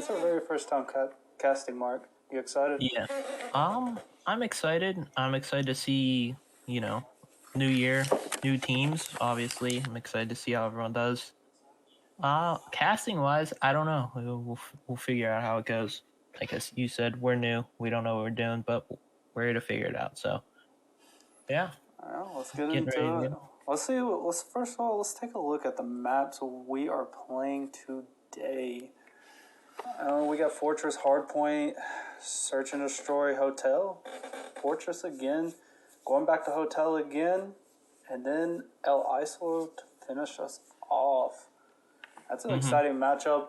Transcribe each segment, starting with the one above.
it's our very first time casting, Mark. You excited? Yeah. I'm excited. I'm excited to see, you know, new year, new teams, obviously. I'm excited to see how everyone does. Casting wise, I don't know. We'll figure out how it goes. Like as you said, we're new. We don't know what we're doing, but we're here to figure it out. So, yeah, All right, let's get getting ready into to it. go. Let's see. Let's first of all, let's take a look at the maps we are playing today. We got Fortress, Hardpoint, Search and Destroy, Hotel, Fortress again, going back to Hotel again, and then El Isolo to finish us off. That's an exciting matchup.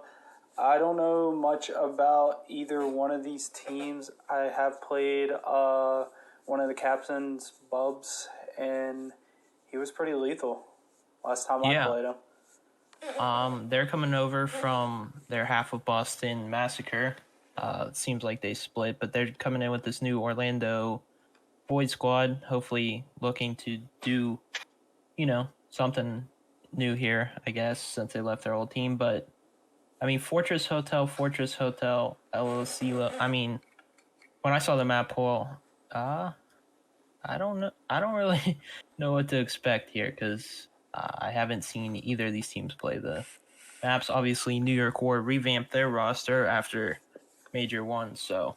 I don't know much about either one of these teams. I have played one of the captains, Bubs, and he was pretty lethal last time I Yeah. played him. They're coming over from their half of Boston massacre. It seems like they split, but they're coming in with this new Orlando Void squad. Hopefully, looking to do, something new here. I guess since they left their old team, but I mean, Fortress Hotel, LLC. I mean, when I saw the map pool, uh, I don't know. I don't really know what to expect here because I haven't seen either of these teams play the maps. Obviously, New York WaR revamped their roster after Major 1, so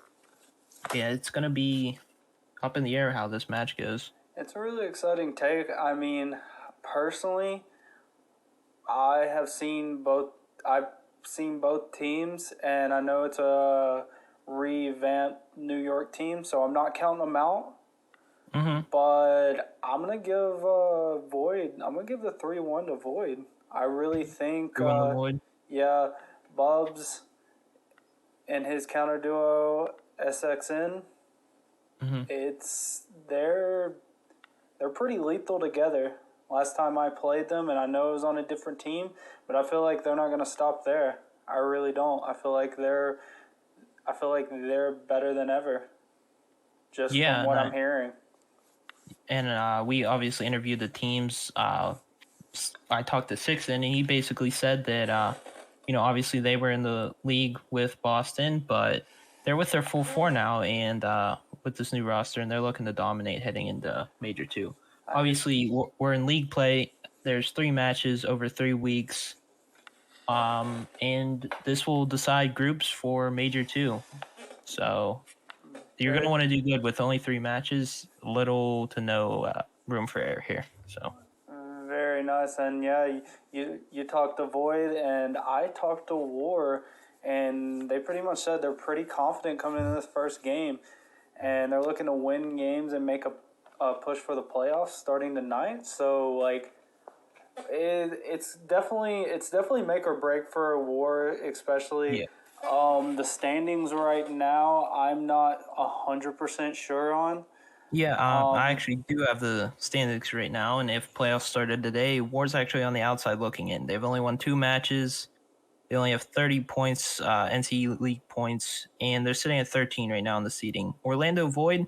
yeah, it's gonna be up in the air how this match goes. It's a really exciting take. I mean, personally, I have seen both. I've seen both teams, and I know it's a revamped New York team, so I'm not counting them out. But I'm gonna give Void. I'm gonna give the 3-1 to Void. I really think. You want the Void? Yeah, Bubs and his counter duo SXN. It's they're pretty lethal together. Last time I played them, and I know it was on a different team, but I feel like they're not gonna stop there. I really don't. I feel like they're better than ever. Just from what I'm hearing. And we obviously interviewed the teams. I talked to Sixon, and he basically said that, obviously they were in the league with Boston, but they're with their full four now, and with this new roster, and they're looking to dominate heading into Major 2. Obviously, we're in league play. There's 3 matches over 3 weeks, and this will decide groups for Major 2. So you're going to want to do good with only 3 matches, little to no room for error here. So very nice, and yeah, you talked to Void, and I talked to WaR, and they pretty much said they're pretty confident coming into this first game, and they're looking to win games and make a push for the playoffs starting tonight. So like, it's definitely make or break for WaR, especially. yeah. The standings right now, I'm not 100% sure on. Yeah, I actually do have the standings right now, and if playoffs started today, WaR's actually on the outside looking in. They've only won 2 matches. They only have 30 points, NCAA League points, and they're sitting at 13 right now in the seeding. Orlando Void,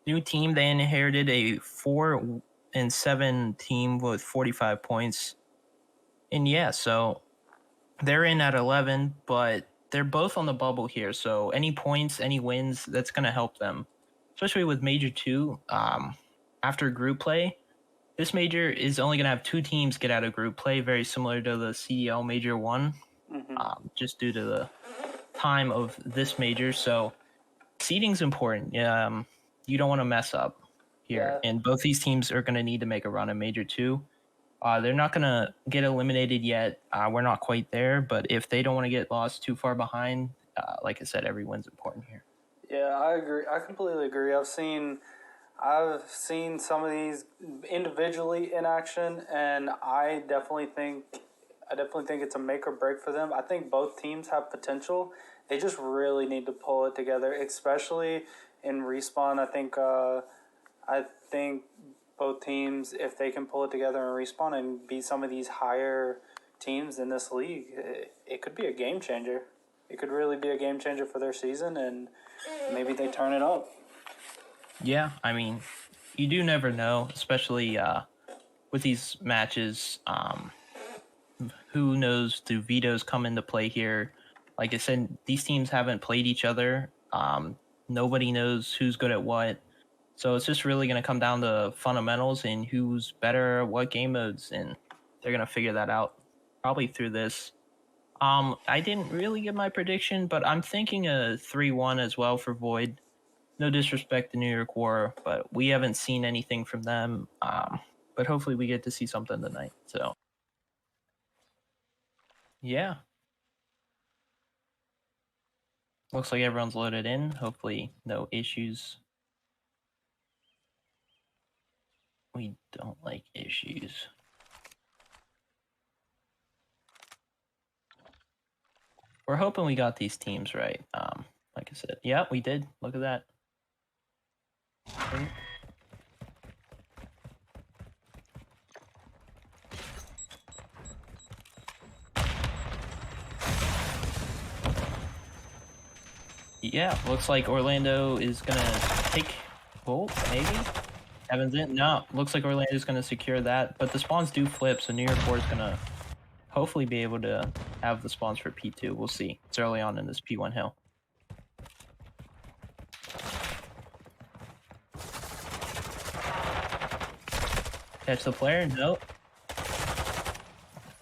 new team, they inherited a 4-7 team with 45 points. And yeah, so they're in at 11, but they're both on the bubble here. So any points, any wins, that's going to help them, especially with Major 2. After group play, this major is only going to have 2 teams get out of group play, very similar to the CDL Major 1, just due to the time of this major. So seeding's important. You don't want to mess up here. Yeah. And both these teams are going to need to make a run in Major 2. They're not going to get eliminated yet. We're not quite there, but if they don't want to get lost too far behind, like I said, every win's important here. Yeah, I agree. I completely agree. I've seen some of these individually in action, and I definitely think it's a make or break for them. I think both teams have potential. They just really need to pull it together, especially in respawn. I think both teams, if they can pull it together and respawn and beat some of these higher teams in this league, it could be a game changer. It could really be a game changer for their season, and maybe they turn it up. Yeah, I mean, you do never know, especially with these matches. Who knows? Do vetoes come into play here? like I said, these teams haven't played each other. Nobody knows who's good at what. So it's just really going to come down to fundamentals and who's better at what game modes, and they're going to figure that out probably through this. I didn't really get my prediction, but I'm thinking a 3-1 as well for Void. No disrespect to New York WaR, but we haven't seen anything from them. But hopefully we get to see something tonight. So, yeah. Looks like everyone's loaded in. Hopefully no issues. We don't like issues. We're hoping we got these teams right. Like I said, yeah, we did. Look at that. Yeah, looks like Orlando is gonna take. Oh, maybe. Evans in. No, looks like Orlando's gonna secure that, but the spawns do flip, so New York WaR is gonna hopefully be able to have the spawns for P2. We'll see. It's early on in this P1 hill. Catch the player? Nope.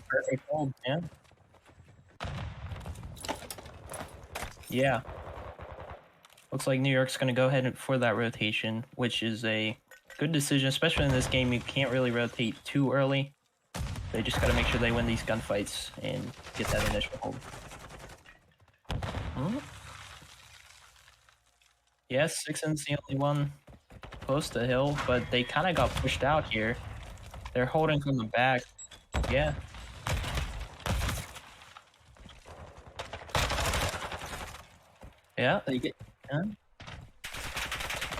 Perfect hold, man. Yeah. Looks like New York's going to go ahead for that rotation, which is a good decision, especially in this game. You can't really rotate too early. They just got to make sure they win these gunfights and get that initial hold. Yes, Sixen's the only one close to hill, but they kind of got pushed out here. They're holding from the back. Yeah. Yeah, they get.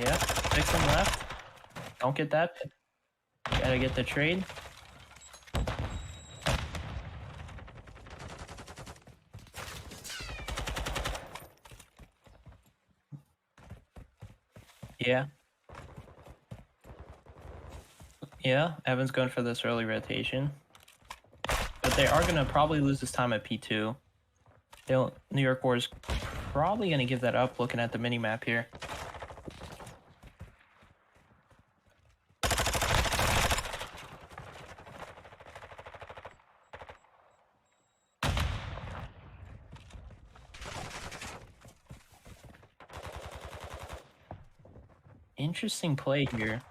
Yeah, 6 them left. Don't get that. Gotta get the trade. Yeah. Yeah, Evan's going for this early rotation. But they are going to probably lose this time at P2. New York WaR is probably going to give that up looking at the mini-map here. Interesting play here.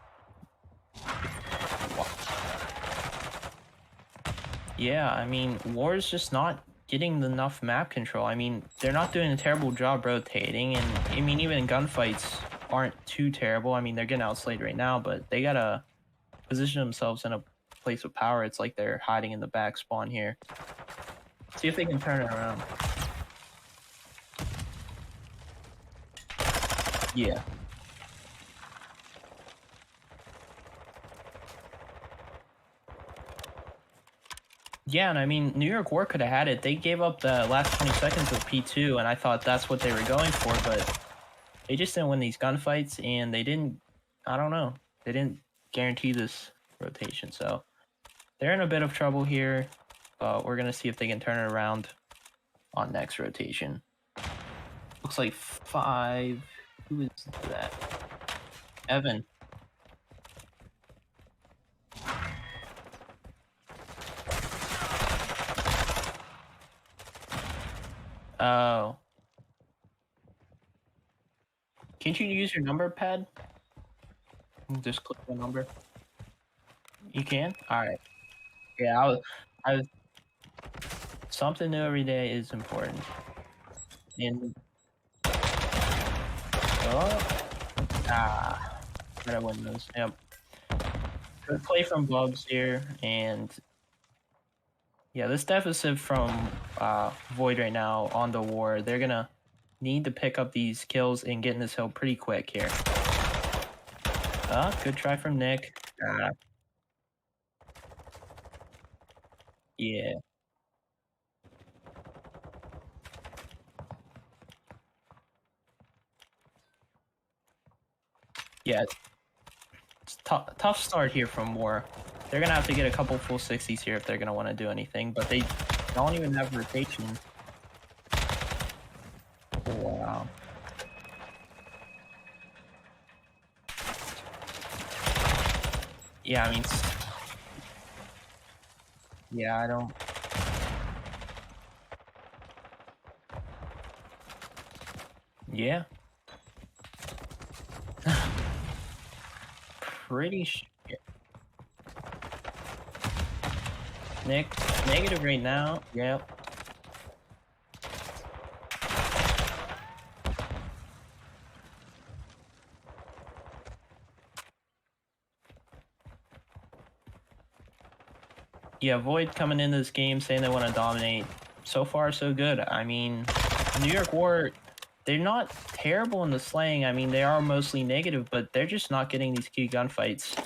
Yeah, I mean, WaR is just not getting enough map control. I mean, they're not doing a terrible job rotating, and I mean, even gunfights aren't too terrible. I mean, they're getting outslayed right now, but they gotta position themselves in a place of power. It's like they're hiding in the back spawn here. See if they can turn it around. Yeah. Yeah, and I mean, New York WaR could have had it. They gave up the last 20 seconds of P2, and I thought that's what they were going for, but they just didn't win these gunfights, and they didn't, I don't know, they didn't guarantee this rotation, so they're in a bit of trouble here, but we're going to see if they can turn it around on next rotation. Looks like 5, who is that? Evan. Oh. Can't you use your number pad? Just click the number. You can? Alright. Yeah, I was something new every day is important. And gotta win those. Yep. Good play from Bugs here, and yeah, this deficit from Void right now on the WaR, they're gonna need to pick up these kills and get in this hill pretty quick here. Good try from Nick. Yeah. Yeah. It's tough start here from WaR. They're gonna have to get a couple full 60s here if they're gonna want to do anything, but they don't even have rotation. Wow. Yeah, I mean, yeah, I don't. Yeah. Pretty sure. Negative right now. Yep. Yeah, Void coming into this game saying they want to dominate. So far, so good. I mean, New York WaR, they're not terrible in the slaying. I mean, they are mostly negative, but they're just not getting these key gunfights.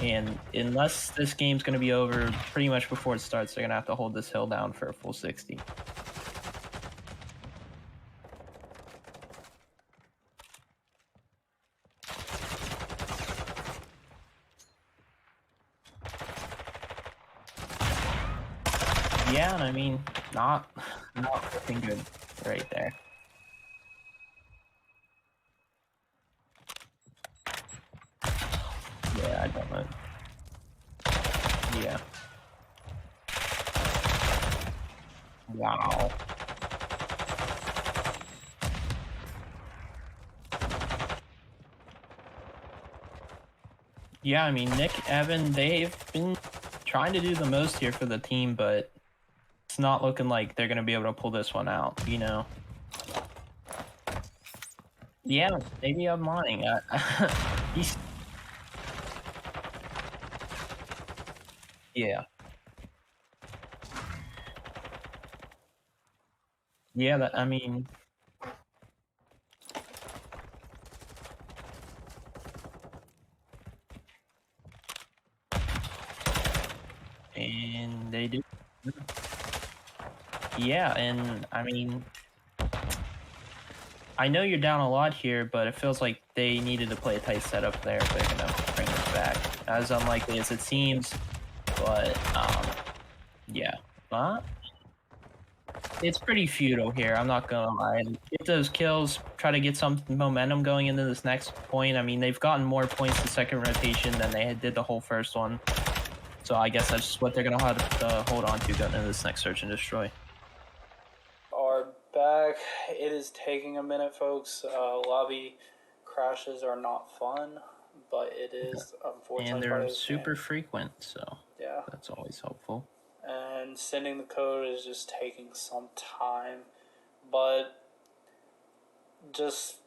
And unless this game's going to be over pretty much before it starts, they're going to have to hold this hill down for a full 60. Yeah, and I mean, not looking good right there. Yeah, I don't know. Yeah. Wow. Yeah, I mean, Nick, Evan, they've been trying to do the most here for the team, but it's not looking like they're going to be able to pull this one out, you know? Yeah, maybe I'm lying. He's, yeah. Yeah, that, I mean... And they do. Yeah, and I mean... I know you're down a lot here, but it feels like they needed to play a tight setup there if they're going to bring this back. As unlikely as it seems, but, yeah. But it's pretty futile here, I'm not gonna lie. Get those kills, try to get some momentum going into this next point. I mean, they've gotten more points the second rotation than they did the whole first one. So I guess that's just what they're gonna have to hold on to going into this next search and destroy. Are back. It is taking a minute, folks. Lobby crashes are not fun, but it is unfortunately And part they're of this super game. frequent, so Yeah. that's always helpful. And sending the code is just taking some time, but just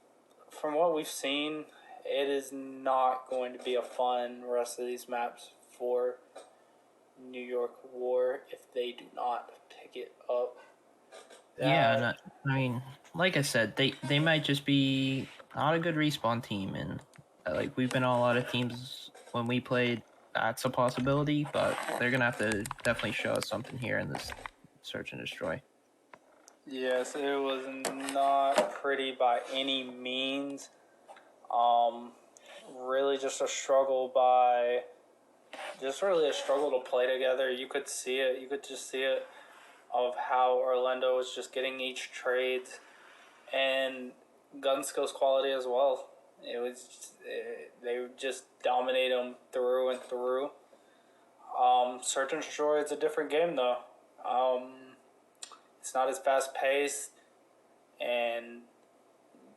from what we've seen, it is not going to be a fun rest of these maps for New York WaR if they do not pick it up. Yeah, and I mean, like I said, they might just be not a good respawn team, and like we've been on a lot of teams when we played. That's a possibility, but they're gonna have to definitely show us something here in this search and destroy. Yes, it was not pretty by any means. Really just a struggle really a struggle to play together. You could see it. You could just see it of how Orlando was just getting each trade and gun skills quality as well. It was they would just dominate them through and through. Search and destroy is a different game though. It's not as fast paced, and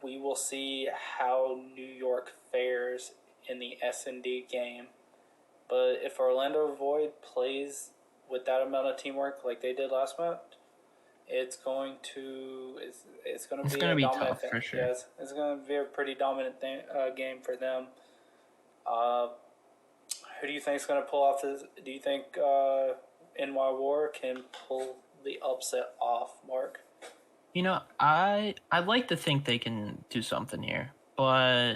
we will see how New York fares in the S&D game. But if Orlando Void plays with that amount of teamwork like they did last match, it's going to be a dominant tough thing. for sure. Yes, it's going to be a pretty dominant game for them. Who do you think is going to pull off this? Do you think NY WaR can pull the upset off, Mark? You know, I'd like to think they can do something here, but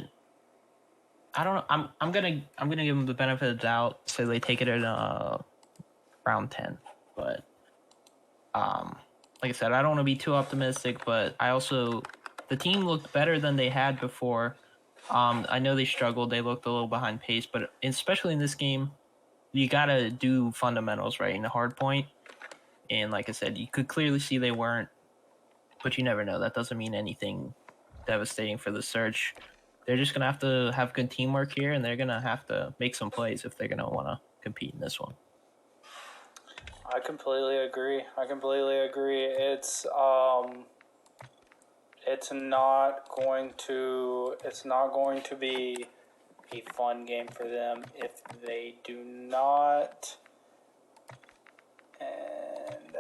I don't know. I'm gonna give them the benefit of the doubt, so they take it in round 10. But like I said, I don't want to be too optimistic, but the team looked better than they had before. I know they struggled; they looked a little behind pace, but especially in this game, you gotta do fundamentals right in the hard point. And like I said, you could clearly see they weren't but you never know. That doesn't mean anything devastating for the Surge. They're just gonna have to have good teamwork here, and they're gonna have to make some plays if they're gonna want to compete in this one. I completely agree. It's not going to be a fun game for them if they do not. And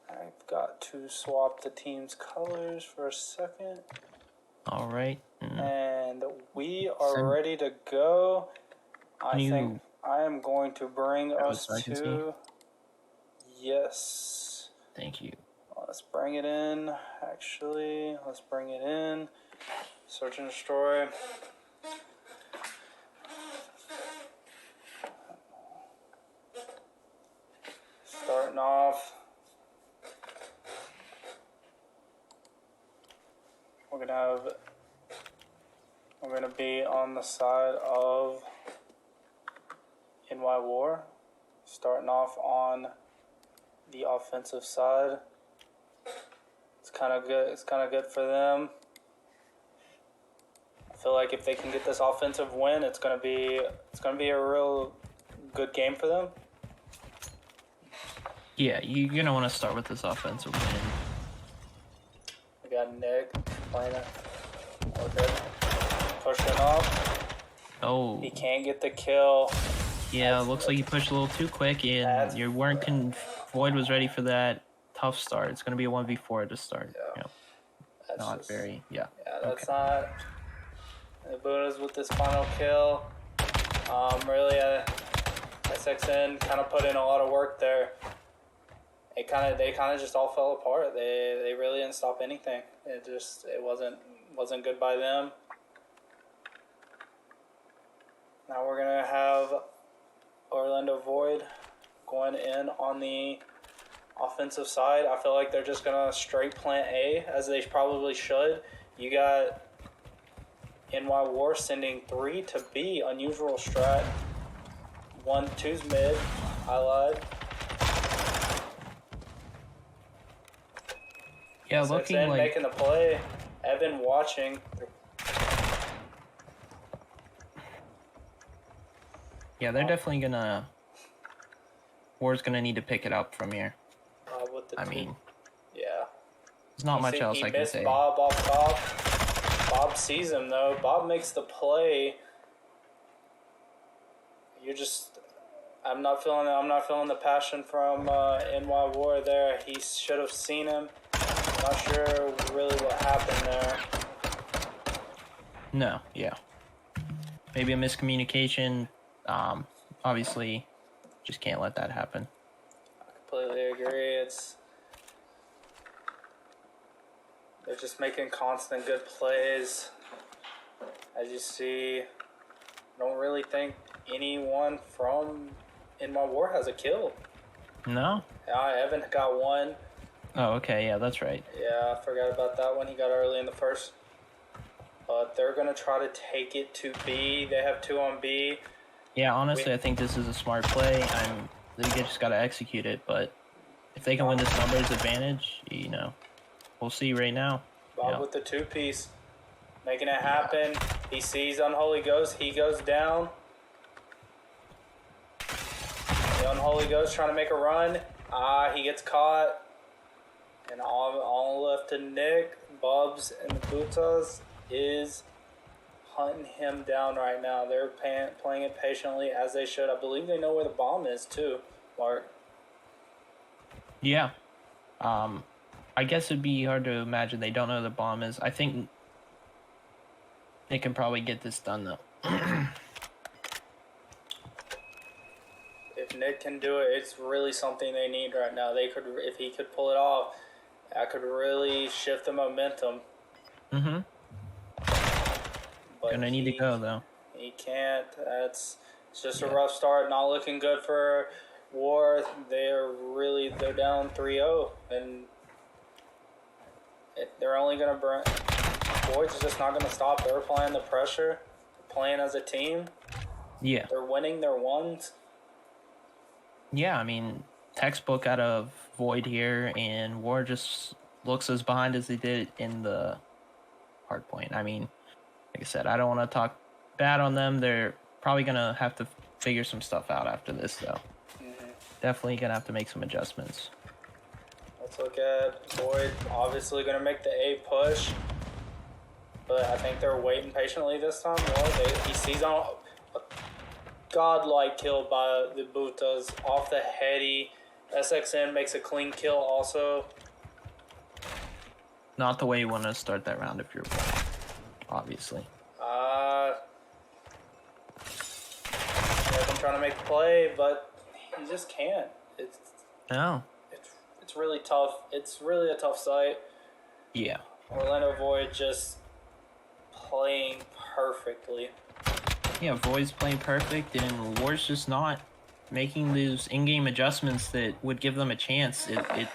I've got to swap the team's colors for a second. All right. And we are ready to go. I think I am going to bring us to... Yes. Thank you. Let's bring it in. Actually, let's bring it in. Search and destroy. Starting off. We're gonna be on the side of WaR. Starting off on the offensive side. It's kind of good for them. I feel like if they can get this offensive win, it's gonna be a real good game for them. Yeah, you're gonna want to start with this offensive win. We got Nick playing it. Okay. Pushing off. Oh. He can't get the kill. Yeah, looks like you pushed a little too quick, and you weren't. Void was ready for that tough start. It's gonna be a 1v4 at the start. Yeah. That's not just, very. Yeah. Yeah, that's not. The bonus with this final kill. Really, SXN kind of put in a lot of work there. They kind of just all fell apart. They really didn't stop anything. It wasn't good by them. Now we're gonna have Orlando Void going in on the offensive side. I feel like they're just gonna straight plant A, as they probably should. You got WaR sending 3 to B, unusual strat. 1-2's mid. I lied. Yeah, looking like making the play. Evan watching. Yeah, they're definitely gonna. WaR's gonna need to pick it up from here. Yeah. There's not much else I can say. Bob off top. Bob sees him though. Bob makes the play. I'm not feeling the passion from WaR there. He should have seen him. Not sure really what happened there. No, yeah. Maybe a miscommunication. Obviously, just can't let that happen. I completely agree. They're just making constant good plays. As you see, I don't really think anyone from WaR has a kill. No? Evan got one. Oh, okay. Yeah, that's right. Yeah, I forgot about that one. He got early in the first. But they're going to try to take it to B. They have 2 on B. Yeah, honestly, I think this is a smart play. They just got to execute it. But if they can win this numbers advantage, we'll see right now. Bob with the 2-piece. Making it happen. He sees Unholy Ghost. He goes down. The Unholy Ghost trying to make a run. He gets caught. And all left to Nick. Bubs and the Butas is hunting him down right now. They're playing it patiently as they should. I believe they know where the bomb is too, Mark. Yeah. I guess it'd be hard to imagine they don't know the bomb is. I think they can probably get this done though. If Nick can do it, it's really something they need right now. If he could pull it off, that could really shift the momentum. Mm-hmm. But Gonna need to go though. He can't. It's just a rough start. Not looking good for WaR. They're down 3-0, and they're only gonna bring. Void's just not gonna stop. They're applying the pressure, playing as a team. Yeah. They're winning their ones. Yeah, I mean, textbook out of Void here, and WaR just looks as behind as they did in the hard point. I mean, like I said, I don't want to talk bad on them. They're probably going to have to figure some stuff out after this, though. Definitely going to have to make some adjustments. Let's look at Void. Obviously going to make the A push, but I think they're waiting patiently this time. He sees on a godlike kill by the Butas off the heady. SXN makes a clean kill also. Not the way you want to start that round if you're playing, obviously. I've been trying to make the play, but he just can't. It's really tough. It's really a tough sight. Yeah. Orlando Void just playing perfectly. Yeah, Void's playing perfect, and WaR's just not making those in-game adjustments that would give them a chance. It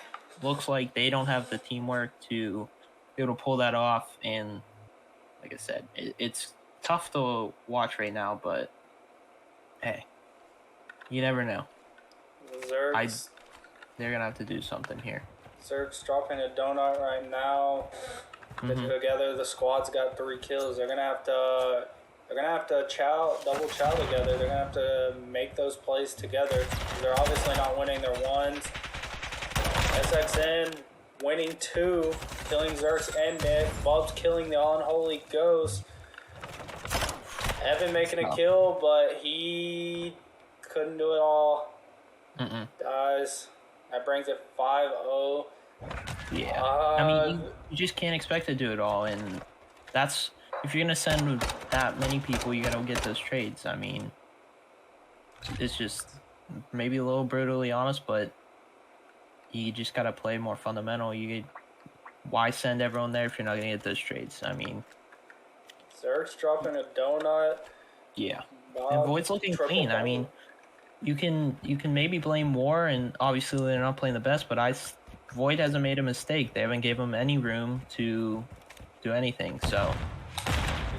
looks like they don't have the teamwork to be able to pull that off, and like I said, it's tough to watch right now, but hey, you never know. Zerg's they're going to have to do something here. Zerg's dropping a donut right now. Together, the squad's got 3 kills. They're gonna have to double chow together. They're gonna have to make those plays together. They're obviously not winning their ones. SXN winning 2, killing Zerx and Nick. Bub's killing the unholy ghost. Evan making a kill, but he couldn't do it all. Dies. That brings it 5-0. Yeah, I mean, you just can't expect to do it all, and that's, if you're going to send that many people, you got to get those trades. I mean, it's just maybe a little brutally honest, but you just got to play more fundamental. Why send everyone there if you're not going to get those trades? I mean, Zerg's dropping a donut. Yeah, and Void's looking clean. I mean, you can maybe blame WaR, and obviously they're not playing the best, but Void hasn't made a mistake. They haven't gave him any room to do anything, so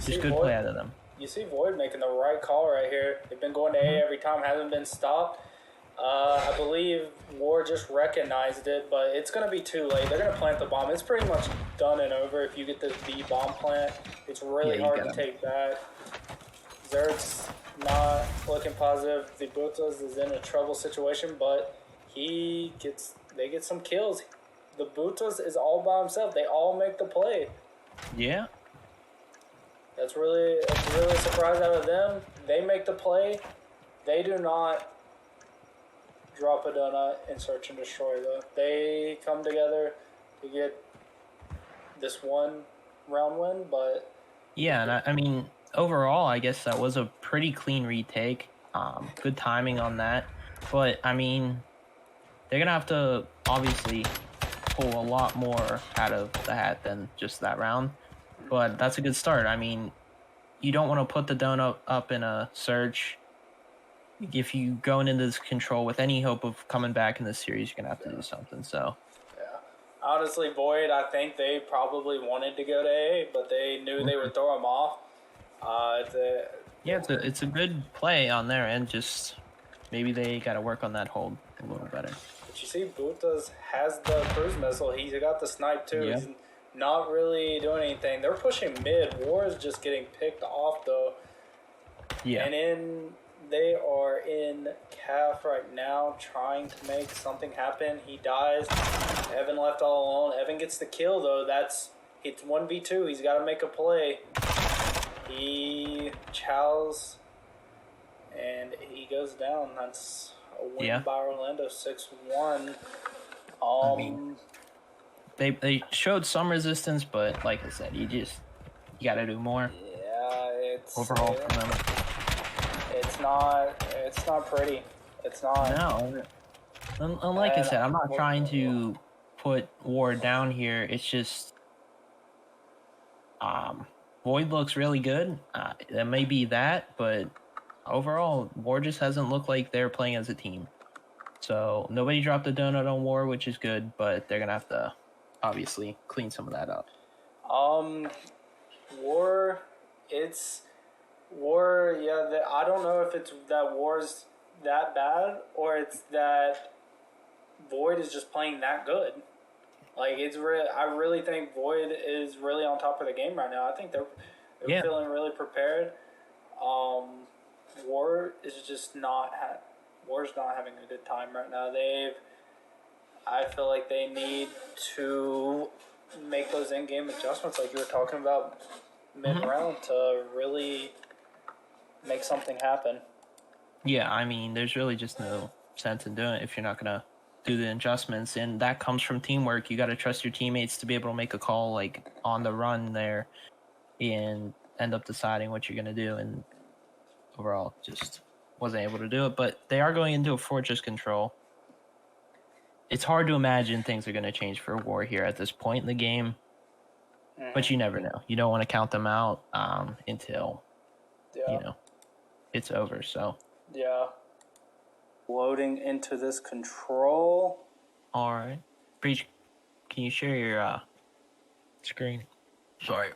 just good play out of them. You see Void making the right call right here. They've been going to A every time, hasn't been stopped. I believe WaR just recognized it, but it's going to be too late. They're going to plant the bomb. It's pretty much done and over if you get this B bomb plant. It's really hard to take back. Zerg's not looking positive. The Butas is in a trouble situation, but they get some kills. The Butas is all by himself. They all make the play. Yeah. That's really a surprise out of them. They make the play. They do not drop a donut and search and destroy, though. They come together to get this one round win, but... Yeah, and I mean, overall, I guess that was a pretty clean retake. Good timing on that. But, I mean, they're going to have to, obviously, pull a lot more out of the hat than just that round. But that's a good start. I mean, you don't want to put the donut up in a search. If you going into this control with any hope of coming back in this series, you're going to have to do something. So, yeah. Honestly, Void, I think they probably wanted to go to A, but they knew they would throw them off. It's a good play on their end. Just maybe they got to work on that hold a little better. But you see, Butas has the cruise missile. He's got the snipe too. Yeah. He's not really doing anything. They're pushing mid. WaR is just getting picked off though. Yeah. And they are in calf right now, trying to make something happen. He dies. Evan left all alone. Evan gets the kill though. It's 1v2. He's got to make a play. He chows, and he goes down. That's a win by Orlando, 6-1. I mean, they showed some resistance, but like I said, you got to do more. Yeah, it's overall for them. It's not pretty. It's not. No. And like I said, I'm not trying to put WaR down here. It's just Void looks really good. It may be that, but overall, WaR just hasn't looked like they're playing as a team. So nobody dropped a donut on WaR, which is good, but they're gonna have to obviously clean some of that up. WaR, I don't know if it's that WaR's that bad or it's that Void is just playing that good. Like, I really think Void is really on top of the game right now. I think they're feeling really prepared. WaR is just WaR's not having a good time right now. I feel like they need to make those in-game adjustments like you were talking about mid-round to really make something happen. Yeah, I mean, there's really just no sense in doing it if you're not going to do the adjustments, and that comes from teamwork. You got to trust your teammates to be able to make a call like on the run there and end up deciding what you're going to do, and overall just wasn't able to do it. But they are going into a fortress control. It's hard to imagine things are going to change for WaR here at this point in the game, but you never know. You don't want to count them out until it's over. So loading into this control. All right, Breach, can you share your screen? Sorry.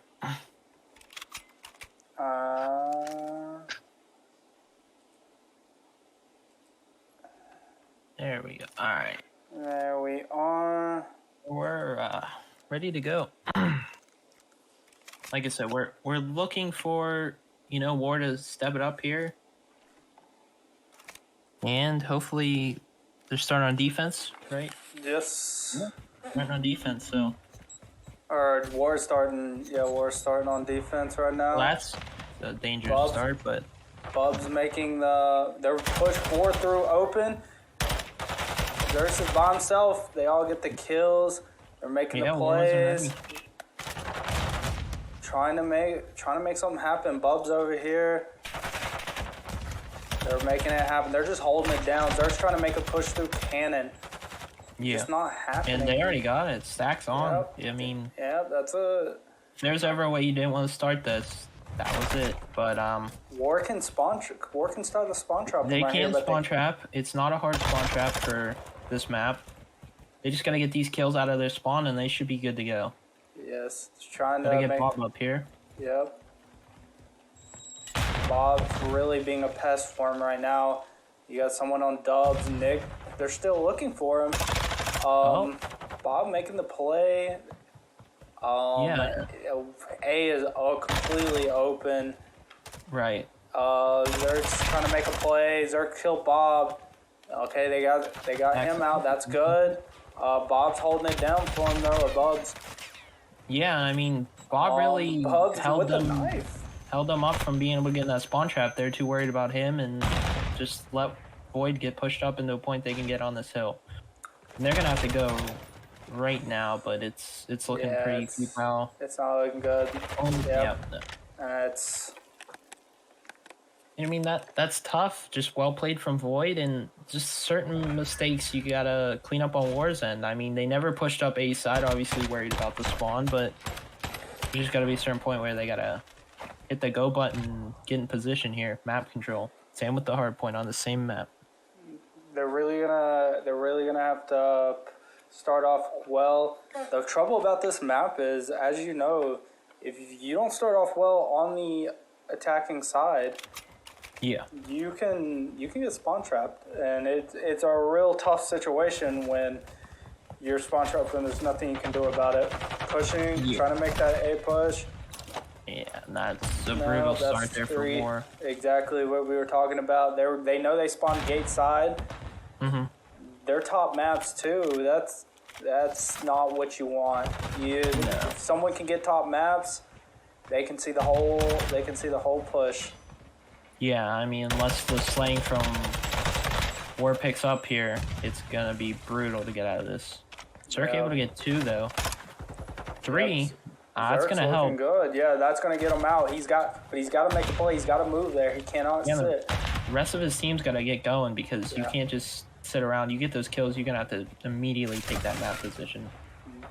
There we go. All right. There we are. We're ready to go. Like I said, we're looking for WaR to step it up here, and hopefully they're starting on defense, right? Yes. Yeah. Starting on defense, so. Or WaR's starting. Yeah, WaR's starting on defense right now. Well, that's a dangerous start, but. Bub's making their push 4 through open. Xerxes is by himself. They all get the kills. They're making the plays. Trying to make something happen. Bub's over here. They're making it happen. They're just holding it down. Xerxes trying to make a push through cannon. Yeah. It's not happening. And they already got it. Stacks on. Yep. I mean. Yeah, that's a. If there's ever a way you didn't want to start this, that was it. But WaR can start the spawn trap. They can spawn trap. It's not a hard spawn trap for this map. They just gotta get these kills out of their spawn, and they should be good to go. Yes, trying to get Bob up here. Yep. Bob's really being a pest for him right now. You got someone on dubs, Nick. They're still looking for him. Bob making the play. A is completely open. Right. Zerk's trying to make a play. Zerk killed Bob. Okay, they got him out. That's good. Bob's holding it down for him though. Bubs. Yeah, I mean, Bob really held them up from being able to get in that spawn trap. They're too worried about him and just let Void get pushed up into a point they can get on this hill. And they're gonna have to go right now, but it's looking pretty deep now. It's not looking good. I mean, that's tough. Just well played from Void, and just certain mistakes you gotta clean up on WaR's end. I mean, they never pushed up A side, obviously worried about the spawn, but you just gotta be a certain point where they gotta hit the go button, get in position here. Map control. Same with the hard point on the same map. They're really gonna have to start off well. The trouble about this map is, as you know, if you don't start off well on the attacking side, you can get spawn trapped, and it's a real tough situation when you're spawn trapped and there's nothing you can do about it. Pushing, trying to make that A push. Yeah, that's a brutal start there for WaR. Exactly what we were talking about. They know they spawn gate side. Mm-hmm. They're top maps too. That's not what you want. If someone can get top maps, they can see the whole push. Yeah, I mean, unless the slaying from WaR picks up here, it's gonna be brutal to get out of this. Zerk able to get 2 though. 3. That's gonna help. Good. Yeah, that's gonna get him out. He's got to make a play. He's got to move there. He cannot sit. The rest of his team's gotta get going because you can't just sit around. You get those kills, you're gonna have to immediately take that map position.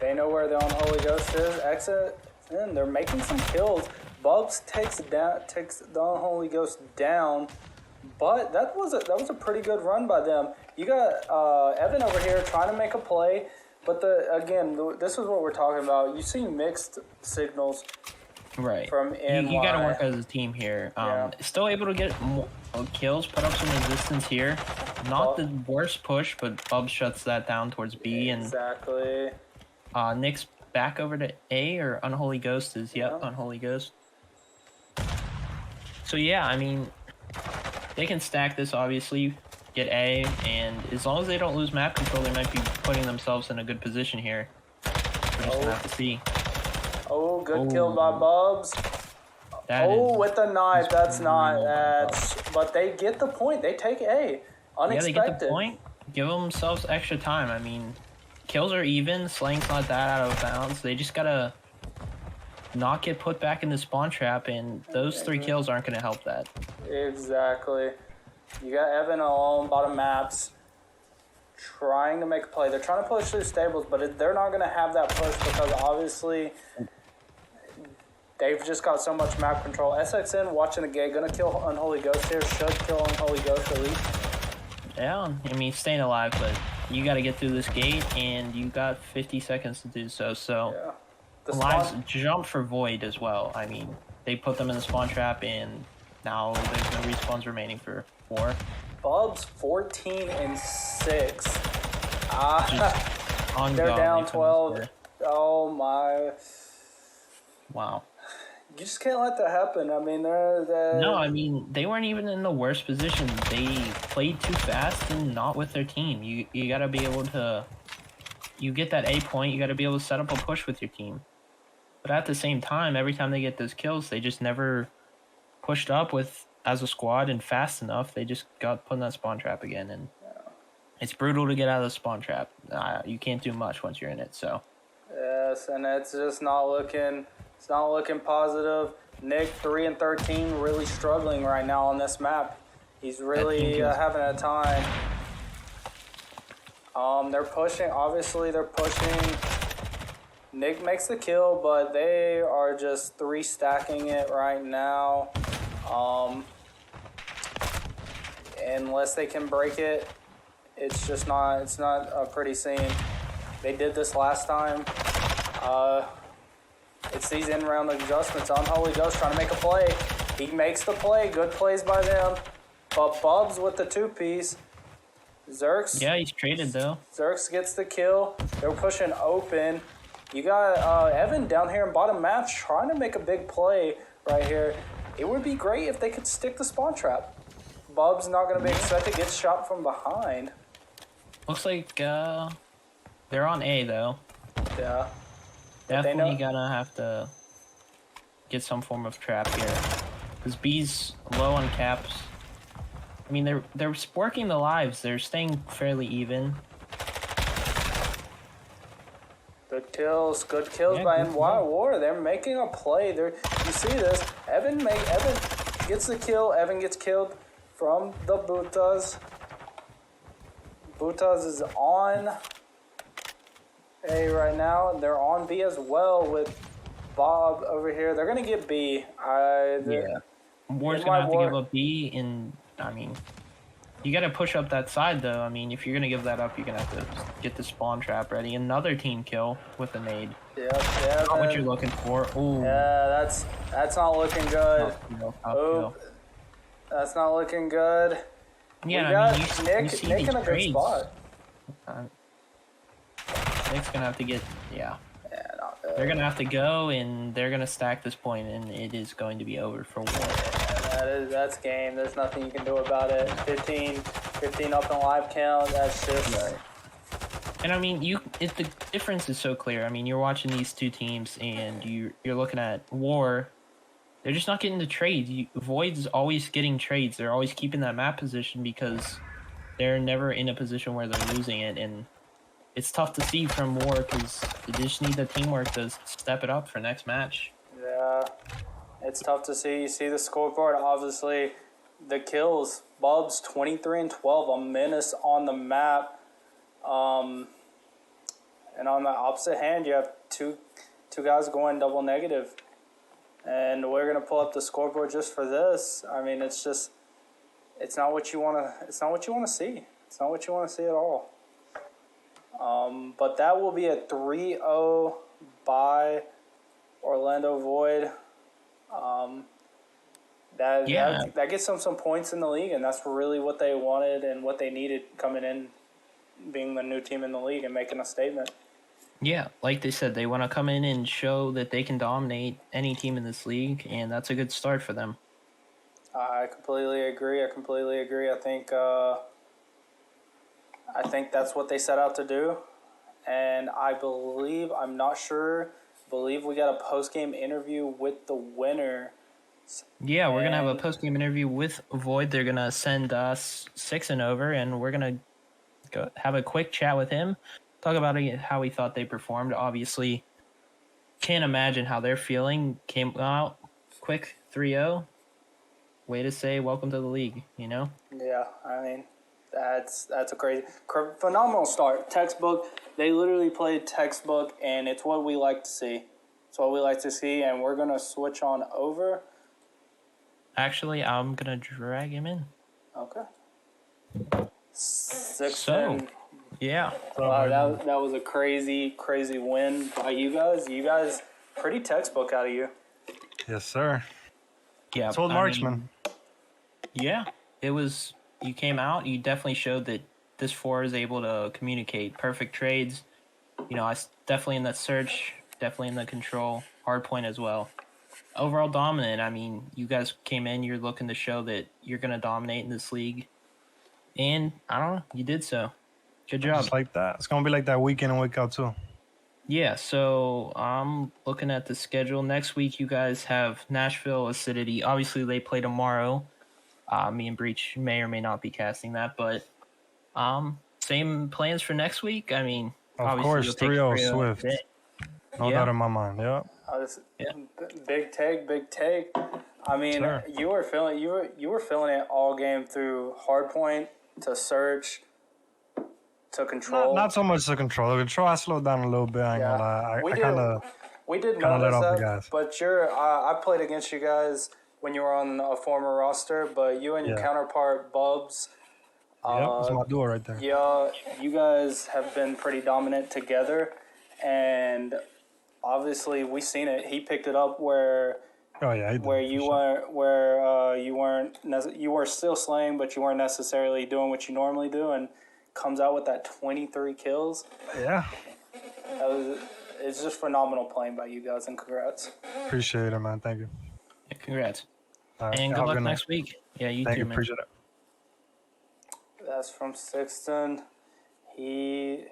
They know where the Unholy Ghost is. Exit. And they're making some kills. Bubs takes the Unholy Ghost down, but that was a pretty good run by them. You got Evan over here trying to make a play, but this is what we're talking about. You see mixed signals. Right. from NY. You got to work as a team here. Yeah. Still able to get more kills, put up some resistance here. Not the worst push, but Bub shuts that down towards B. Exactly. And Nick's back over to A, or Unholy Ghost is, yep, Yeah. Unholy Ghost. So, yeah, I mean, they can stack this, obviously, get A, and as long as they don't lose map control, they might be putting themselves in a good position here. We're just going to have to see. Oh, good kill by Bubs. With the knife. That's not. But they get the point. They take A. Unexpected. Yeah, they get the point. Give themselves extra time. I mean, kills are even. Slang's not that out of bounds. They just gotta not get put back in the spawn trap, and those 3 kills aren't gonna help that. Exactly. You got Evan alone, bottom maps, trying to make a play. They're trying to push through stables, but they're not gonna have that push because obviously they've just got so much map control. SXN watching the gate, gonna kill Unholy Ghost here. Should kill Unholy Ghost at least. Yeah, I mean, staying alive, but you got to get through this gate, and you got 50 seconds to do so. So, yeah. Lives jump for Void as well. I mean, they put them in the spawn trap, and now there's no respawns remaining for 4. Bubs 14 and 6. They're down 12. Oh my! Wow. You just can't let that happen. I mean, they're No, I mean, they weren't even in the worst position. They played too fast and not with their team. You got to be able to... You get that A point, you got to be able to set up a push with your team. But at the same time, every time they get those kills, they just never pushed up with as a squad and fast enough. They just got put in that spawn trap again. And it's brutal to get out of the spawn trap. You can't do much once you're in it, so... Yes, and it's just not looking... It's not looking positive. Nick, 3 and 13, really struggling right now on this map. He's really having a time. They're pushing. Obviously, they're pushing. Nick makes the kill, but they are just 3 stacking it right now. Unless they can break it, it's just not. It's not a pretty scene. They did this last time. It's these in-round adjustments. Unholy Ghost trying to make a play. He makes the play. Good plays by them. But Bubs with the 2-piece. Zerx. Yeah, he's traded, though. Zerx gets the kill. They're pushing open. You got Evan down here in bottom map trying to make a big play right here. It would be great if they could stick the spawn trap. Bubs not going to be expected. Gets shot from behind. Looks like they're on A, though. Yeah. Definitely gonna have to get some form of trap here, because B's low on caps. I mean, they're working the lives. They're staying fairly even. Good kills by NY WaR. They're making a play. You see this? Evan gets the kill. Evan gets killed from the Butas. Butas is on A right now. They're on B as well with Bob over here. They're gonna get B. WaR's gonna have to give up B, and I mean, you gotta push up that side though. I mean, if you're gonna give that up, you're gonna have to get the spawn trap ready. Another team kill with a nade. Yeah. Not what you're looking for. Ooh. Yeah, that's not looking good. That's not looking good. Yeah, I mean, Nick in a good spot. Nick's gonna have to get, Yeah, not good. They're gonna have to go, and they're gonna stack this point, and it is going to be over for WaR. Yeah, that's game. There's nothing you can do about it. 15 up in live count. That's just. Right. And I mean, the difference is so clear. I mean, you're watching these two teams, and you're looking at WaR. They're just not getting the trades. Void's always getting trades. They're always keeping that map position because they're never in a position where they're losing it, and it's tough to see from WaR because they just need the teamwork to step it up for next match. Yeah, it's tough to see. You see the scoreboard, obviously, the kills. Bubs 23 and 12, a menace on the map. And on the opposite hand, you have two guys going double negative. And we're gonna pull up the scoreboard just for this. I mean, it's not what you wanna see. It's not what you wanna see at all. But that will be a 3-0 by Orlando Void. That gets them some points in the league, and that's really what they wanted and what they needed coming in, being the new team in the league and making a statement. Yeah, like they said, they want to come in and show that they can dominate any team in this league, and that's a good start for them. I completely agree. I think that's what they set out to do, and I believe we got a post game interview with the winner. Yeah, we're gonna have a post game interview with Void. They're gonna send us 6 over, and we're gonna go have a quick chat with him, talk about how he thought they performed. Obviously, can't imagine how they're feeling. Came out quick 3-0. Way to say welcome to the league, you know? Yeah, I mean, that's a phenomenal start. Textbook. They literally played textbook, and it's what we like to see. It's what we like to see, and we're gonna switch on over. Actually, I'm gonna drag him in. Okay. Sixton. Yeah. Wow, that was a crazy win by you guys. You guys, pretty textbook out of you. Yes, sir. Yeah. Told marksman. Yeah, it was. You came out. You definitely showed that this WaR is able to communicate. Perfect trades. You know, I definitely in the search, definitely in the control, hard point as well. Overall dominant. I mean, you guys came in. You're looking to show that you're going to dominate in this league, and I don't know. You did so. Good job. Just like that. It's gonna be like that week in and week out too. Yeah, so I'm looking at the schedule. Next week, you guys have Nashville Acidity. Obviously, they play tomorrow. Me and Breach may or may not be casting that, but same plans for next week. I mean, of course, 3-0 Swift. No doubt in my mind. Yeah. Big take. I mean, sure. you were feeling it all game through hard point to search. To control. Not so much to control. The control I slowed down a little bit. I ain't gonna lie. We did notice that, but I played against you guys when you were on a former roster, but you and your counterpart Bubs. That's my duo right there. Yeah, you guys have been pretty dominant together, and obviously we seen it. He picked it up where. Oh yeah, he did, you were still slaying, but you weren't necessarily doing what you normally do, and comes out with that 23 kills. Yeah. It's just phenomenal playing by you guys, and congrats. Appreciate it, man. Thank you. Yeah, congrats. And good luck next week. Yeah, you too, man. Appreciate it. That's from Sixton. It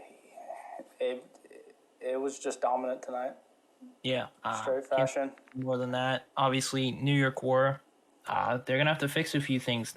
was just dominant tonight. Yeah. Straight fashion. More than that, obviously, New York WaR. They're going to have to fix a few things